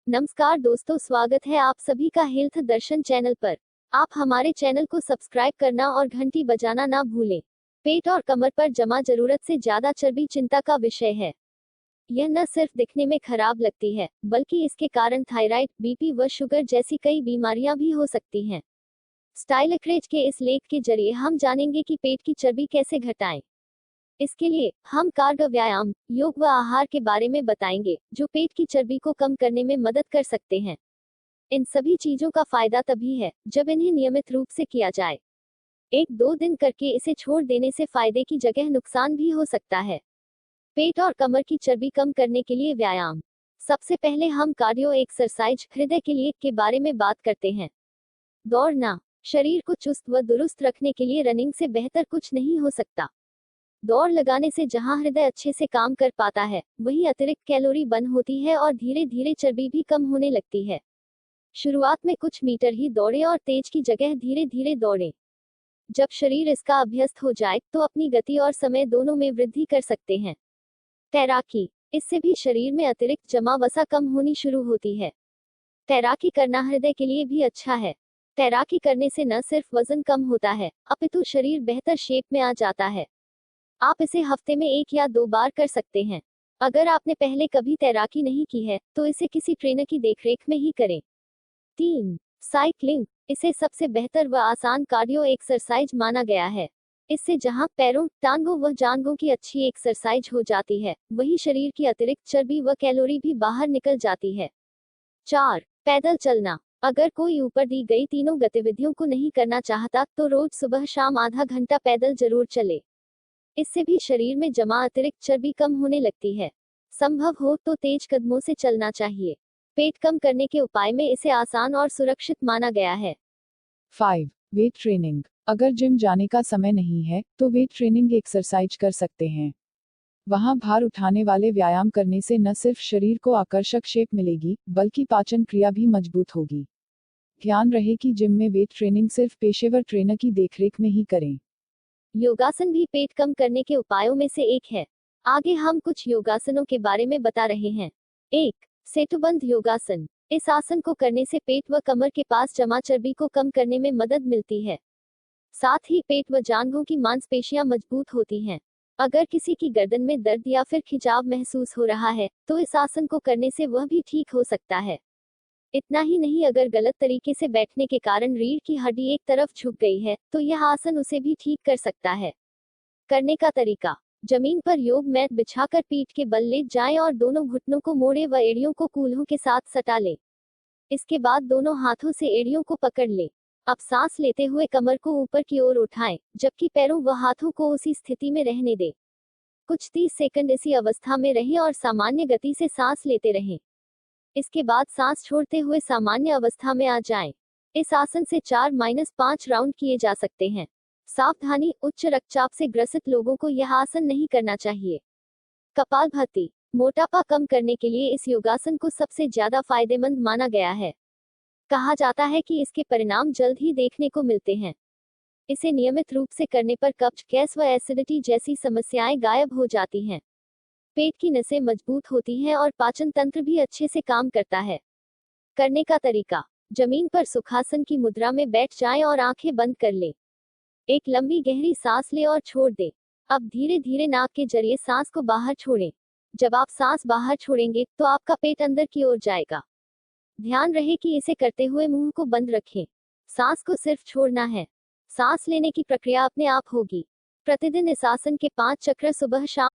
नमस्कार दोस्तों, स्वागत है आप सभी का हेल्थ दर्शन चैनल पर। आप हमारे चैनल को सब्सक्राइब करना और घंटी बजाना ना भूलें। पेट और कमर पर जमा जरूरत से ज्यादा चर्बी चिंता का विषय है। यह न सिर्फ दिखने में खराब लगती है, बल्कि इसके कारण थायराइड, बीपी व शुगर जैसी कई बीमारियां भी हो सकती हैं। स्टाइलक्रेज के इस लेख के जरिए हम जानेंगे कि पेट की चर्बी कैसे घटाएं। इसके लिए हम कारगर व्यायाम, योग व आहार के बारे में बताएंगे, जो पेट की चर्बी को कम करने में मदद कर सकते हैं। इन सभी चीजों का फायदा तभी है जब इन्हें नियमित रूप से किया जाए। 1-2 दिन करके इसे छोड़ देने से फायदे की जगह नुकसान भी हो सकता है। पेट और कमर की चर्बी कम करने के लिए व्यायाम। सबसे पहले हम कार्डियो एक्सरसाइज, हृदय के लिए के बारे में बात करते हैं। दौड़ना। शरीर को चुस्त व दुरुस्त रखने के लिए रनिंग से बेहतर कुछ नहीं हो सकता। दौड़ लगाने से जहां हृदय अच्छे से काम कर पाता है, वहीं अतिरिक्त कैलोरी बर्न होती है और धीरे धीरे चर्बी भी कम होने लगती है। शुरुआत में कुछ मीटर ही दौड़ें और तेज की जगह धीरे धीरे दौड़ें। जब शरीर इसका अभ्यस्त हो जाए तो अपनी गति और समय दोनों में वृद्धि कर सकते हैं। तैराकी। इससे भी शरीर में अतिरिक्त जमा वसा कम होनी शुरू होती है। तैराकी करना हृदय के लिए भी अच्छा है। तैराकी करने से न सिर्फ वजन कम होता है, अपितु शरीर बेहतर शेप में आ जाता है। आप इसे हफ्ते में 1 या 2 बार कर सकते हैं। अगर आपने पहले कभी तैराकी नहीं की है, तो इसे किसी ट्रेनर की देखरेख में ही करें। 3. साइकिलिंग। इसे सबसे बेहतर व आसान कार्डियो एक्सरसाइज माना गया है। इससे जहां पैरों, टांगों व जांघों की अच्छी एक्सरसाइज हो जाती है, वहीं शरीर की अतिरिक्त चर्बी व कैलोरी भी बाहर निकल जाती है। 4. पैदल चलना। अगर कोई ऊपर दी गई तीनों गतिविधियों को नहीं करना चाहता, तो रोज सुबह शाम आधा घंटा पैदल जरूर चले। इससे भी शरीर में जमा अतिरिक्त चर्बी कम होने लगती है। संभव हो तो तेज कदमों से चलना चाहिए। पेट कम करने के उपाय में इसे आसान और सुरक्षित माना गया है। 5. Weight training. अगर जिम जाने का समय नहीं है, तो वेट ट्रेनिंग एक्सरसाइज कर सकते हैं। वहां भार उठाने वाले व्यायाम करने से न सिर्फ शरीर को आकर्षक शेप मिलेगी, बल्कि पाचन क्रिया भी मजबूत होगी। ध्यान रहे कि जिम में वेट ट्रेनिंग सिर्फ पेशेवर ट्रेनर की देखरेख में ही करें। योगासन भी पेट कम करने के उपायों में से एक है। आगे हम कुछ योगासनों के बारे में बता रहे हैं। 1. सेतुबंध योगासन। इस आसन को करने से पेट व कमर के पास जमा चर्बी को कम करने में मदद मिलती है। साथ ही पेट व जांघों की मांसपेशियां मजबूत होती हैं। अगर किसी की गर्दन में दर्द या फिर खिंचाव महसूस हो रहा है, तो इस आसन को करने से वह भी ठीक हो सकता है। इतना ही नहीं, अगर गलत तरीके से बैठने के कारण रीढ़ की हड्डी एक तरफ झुक गई है, तो यह आसन उसे भी ठीक कर सकता है। करने का तरीका। जमीन पर योग मैट बिछाकर पीठ के बल लेट जाएं और दोनों घुटनों को मोड़े व एड़ियों को कूल्हों के साथ सटा लें। इसके बाद दोनों हाथों से एड़ियों को पकड़ लें। अब सांस लेते हुए कमर को ऊपर की ओर उठाएं, जबकि पैरों व हाथों को उसी स्थिति में रहने दें। कुछ 30 सेकंड इसी अवस्था में रहें और सामान्य गति से सांस लेते रहें। इसके बाद सांस छोड़ते हुए सामान्य अवस्था में आ जाएं। इस आसन से 4-5 राउंड किए जा सकते हैं। सावधानी, उच्च रक्तचाप से ग्रसित लोगों को यह आसन नहीं करना चाहिए। कपालभाति। मोटापा कम करने के लिए इस योगासन को सबसे ज्यादा फायदेमंद माना गया है। कहा जाता है कि इसके परिणाम जल्द ही देखने को मिलते हैं। इसे नियमित रूप से करने पर कब्ज, गैस व एसिडिटी जैसी समस्याएं गायब हो जाती हैं। पेट की नसें मजबूत होती हैं और पाचन तंत्र भी अच्छे से काम करता है। करने का तरीका। जमीन पर सुखासन की मुद्रा में बैठ जाएं और आंखें बंद कर लें। एक लंबी गहरी सांस लें और छोड़ दें। अब धीरे धीरे नाक के जरिए सांस को बाहर छोड़ें। जब आप सांस बाहर छोड़ेंगे, तो आपका पेट अंदर की ओर जाएगा। ध्यान रहे कि इसे करते हुए मुंह को बंद रखें। सांस को सिर्फ छोड़ना है। सांस लेने की प्रक्रिया अपने आप होगी। प्रतिदिन इस आसन के 5 चक्र सुबह शाम